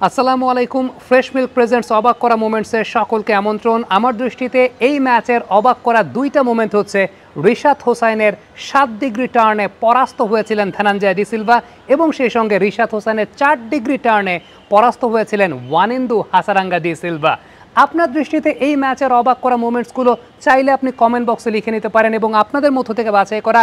আসসালামু আলাইকুম। Fresh milk presents অবাক করা মোমেন্টসের সকলকে আমন্ত্রণ। আমার দৃষ্টিতে এই ম্যাচের অবাক করা দুইটা মোমেন্ট হচ্ছে রিশাদ হোসাইনের 7 ডিগ্রি টার্নে পরাস্ত হয়েছিলেন ধনঞ্জয় ডি সিলভা এবং সেই সঙ্গে রিশাদ হোসাইনের 4 ডিগ্রি টার্নে পরাস্ত হয়েছিলেন ওয়ানিন্দু হাসারাঙ্গা ডি সিলভা। আপনার দৃষ্টিতে এই ম্যাচের অবাক করা মোমেন্টসগুলো চাইলে আপনি কমেন্ট বক্সে লিখে নিতে পারেন এবং আপনাদের মধ্য থেকে বাছাই করা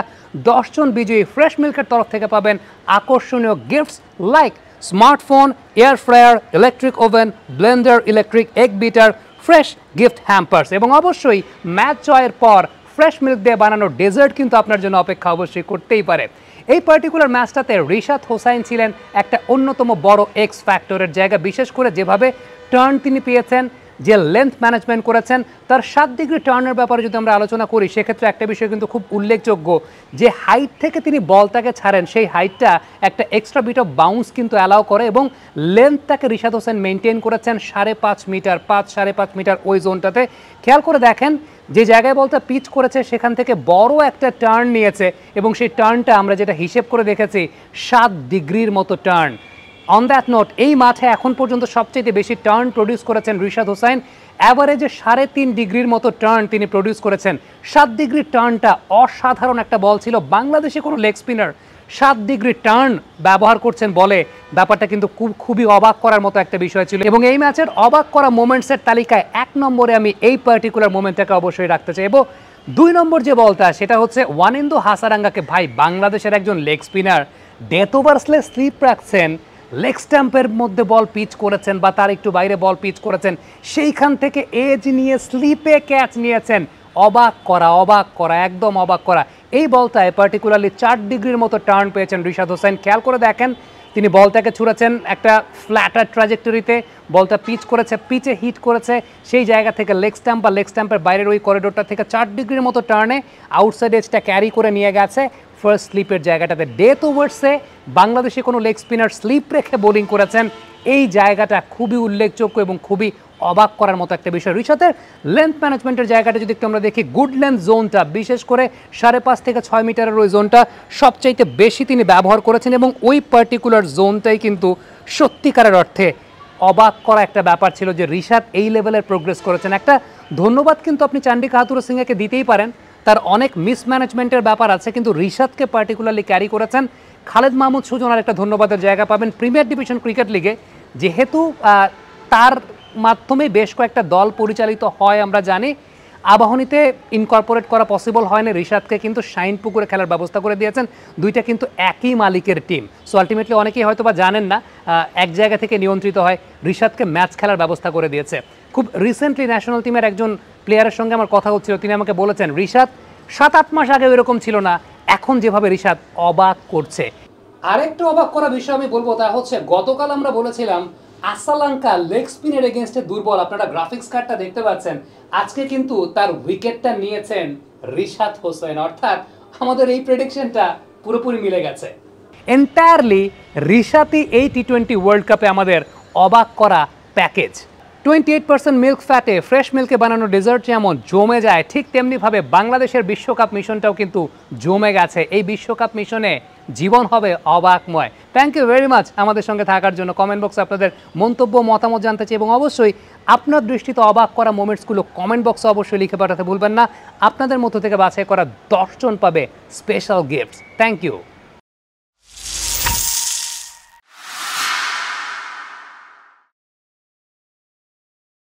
10 জন বিজয়ী ফ্রেশ মিল্কের তরফ থেকে পাবেন আকর্ষণীয় gifts like smartphone, air fryer, electric oven, Blender, electric egg bitter, fresh gift hampers এবং অবশ্যই ম্যাচ জয়ের পর ফ্রেশ মিল্ক দিয়ে বানানো ডেজার্ট কিন্তু আপনার জন্য অপেক্ষা অবশ্যই করতেই পারে। এই পার্টিকুলার ম্যাচটাতে রিশাদ হোসাইন ছিলেন একটা অন্যতম বড় এক্স ফ্যাক্টরের জায়গা, বিশেষ করে যেভাবে টার্ন তিনি পেয়েছেন, যে লেন্থ ম্যানেজমেন্ট করেছেন, তার 7 ডিগ্রি টার্নের ব্যাপারে যদি আমরা আলোচনা করি সেক্ষেত্রে একটা বিষয় কিন্তু খুব উল্লেখযোগ্য, যে হাইট থেকে তিনি বলটাকে ছাড়েন সেই হাইটটা একটা এক্সট্রা বিট অফ বাউন্স কিন্তু অ্যালাউ করে এবং লেন্থটাকে রিশাদ হোসেন মেনটেন করেছেন 5.5 মিটার, 5.5 মিটার ওই জোনটাতে। খেয়াল করে দেখেন যে জায়গায় বলটা পিচ করেছে সেখান থেকে বড় একটা টার্ন নিয়েছে এবং সেই টার্নটা আমরা যেটা হিসেব করে দেখেছি 7 ডিগ্রির মতো টার্ন। অন দ্যাট নোট, এই মাঠে এখন পর্যন্ত সবচেয়ে বেশি টার্ন প্রডিউস করেছেন রিশাদ হোসাইন, অ্যাভারেজে 3.5 ডিগ্রির মতো টার্ন তিনি প্রডিউস করেছেন। 7 ডিগ্রি টার্নটা অসাধারণ একটা বল ছিল। বাংলাদেশে কোনো লেগ স্পিনার 7 ডিগ্রি টার্ন ব্যবহার করছেন বলে ব্যাপারটা কিন্তু খুবই অবাক করার মতো একটা বিষয় ছিল এবং এই ম্যাচের অবাক করা মোমেন্টসের তালিকায় 1 নম্বরে আমি এই পার্টিকুলার মোমেন্টটাকে অবশ্যই রাখতে চাইব। 2 নম্বর যে বলটা সেটা হচ্ছে ওয়ানিন্দু হাসারাঙ্গাকে, ভাই বাংলাদেশের একজন leg spinner death over slip রাখছেন, লেগ স্ট্যাম্পের মধ্যে বল পিচ করেছেন বা তার একটু বাইরে বল পিচ করেছেন, সেইখান থেকে এজ নিয়ে স্লিপে ক্যাচ নিয়েছেন। অবাক করা একদম অবাক করা। এই বলটায় পার্টিকুলারলি 4 ডিগ্রির মতো টার্ন পেয়েছেন রিশাদ হোসাইন। খেয়াল করে দেখেন তিনি বলটাকে ছুঁড়েছেন একটা ফ্ল্যাটার ট্র্যাজেক্টরিতে, বলটা পিচ করেছে, পিচে হিট করেছে, সেই জায়গা থেকে লেগ স্ট্যাম্প বা লেগ স্ট্যাম্পের বাইরের ওই করিডোরটা থেকে 4 ডিগ্রির মতো টার্নে আউটসাইড এজটা ক্যারি করে নিয়ে গেছে ফার্স্ট স্লিপের জায়গাটাতে। ডেথ ওভার্সে বাংলাদেশে কোনো লেগ স্পিনার স্লিপ রেখে বোলিং করেছেন, এই জায়গাটা খুবই উল্লেখযোগ্য এবং খুবই অবাক করার মতো একটা বিষয়। রিশাদের লেন্থ ম্যানেজমেন্টের জায়গাটা যদি একটু আমরা দেখি, গুড লেন্থ জোনটা, বিশেষ করে 5.5 থেকে 6 মিটারের ওই জোনটা সবচাইতে বেশি তিনি ব্যবহার করেছেন এবং ওই পার্টিকুলার জোনটাই কিন্তু সত্যিকারের অর্থে অবাক করা একটা ব্যাপার ছিল যে রিশাদ এই লেভেলের প্রোগ্রেস করেছেন। একটা ধন্যবাদ কিন্তু আপনি চান্ডিকা হাথুরুসিংহকে দিতেই পারেন, তার অনেক মিসম্যানেজমেন্টের ব্যাপার আছে কিন্তু রিশাদকে পার্টিকুলারলি ক্যারি করেছেন। খালেদ মাহমুদ সুজনার একটা ধন্যবাদের জায়গা পাবেন প্রিমিয়ার ডিভিশন ক্রিকেট লিগে, যেহেতু তার মাধ্যমে বেশ কয়েকটা দল পরিচালিত হয় আমরা জানি। আবাহনীতে ইনকর্পোরেট করা পসিবল হয়নি, রিশাদকে কিন্তু শাইন পুকুরে খেলার ব্যবস্থা করে দিয়েছেন। দুইটা কিন্তু একই মালিকের টিম, সো আলটিমেটলি অনেকেই হয়তো বা জানেন না এক জায়গা থেকে নিয়ন্ত্রিত হয়। রিশাদকে ম্যাচ খেলার ব্যবস্থা করে দিয়েছে। খুব রিসেন্টলি ন্যাশনাল টিমের একজন প্লেয়ারের সঙ্গে আমার কথা হচ্ছিল, তিনি আমাকে বলেছেন রিশাদ 7-8 মাস আগে এরকম ছিল না, এখন যেভাবে রিশাদ অবাক করছে। আরেকটা অবাক করা বিষয় আমি বলবো, তা হচ্ছে গতকাল আমরা বলেছিলাম আসালাঙ্কা লেগ স্পিনের এগেনস্টে দুর্বল, আপনারা গ্রাফিক্স কার্ডটা দেখতে পাচ্ছেন। আজকে কিন্তু তার উইকেটটা নিয়েছেন রিশাদ হোসেন, অর্থাৎ আমাদের এই প্রেডিকশনটা পুরোপুরি মিলে গেছে। এন্টায়ারলি রিশাদই এই T20 ওয়ার্ল্ড কাপে আমাদের অবাক করা প্যাকেজ। 28% মিল্ক ফ্যাটে ফ্রেশ মিল্কে বানানো ডেজার্ট যেমন জমে যায়, ঠিক তেমনিভাবে বাংলাদেশের বিশ্বকাপ মিশনটাও কিন্তু জমে গেছে। এই বিশ্বকাপ মিশনে জীবন হবে অবাকময়। থ্যাংক ইউ ভেরি মাচ আমাদের সঙ্গে থাকার জন্য। কমেন্ট বক্সে আপনাদের মন্তব্য মতামত জানতে চাই এবং অবশ্যই আপনার দৃষ্টিতে অবাক করা মোমেন্টসগুলো কমেন্ট বক্সে অবশ্যই লিখে পাঠাতে ভুলবেন না। আপনাদের মধ্য থেকে বাছাই করা 10 জন পাবে স্পেশাল গিফটস। Thank you.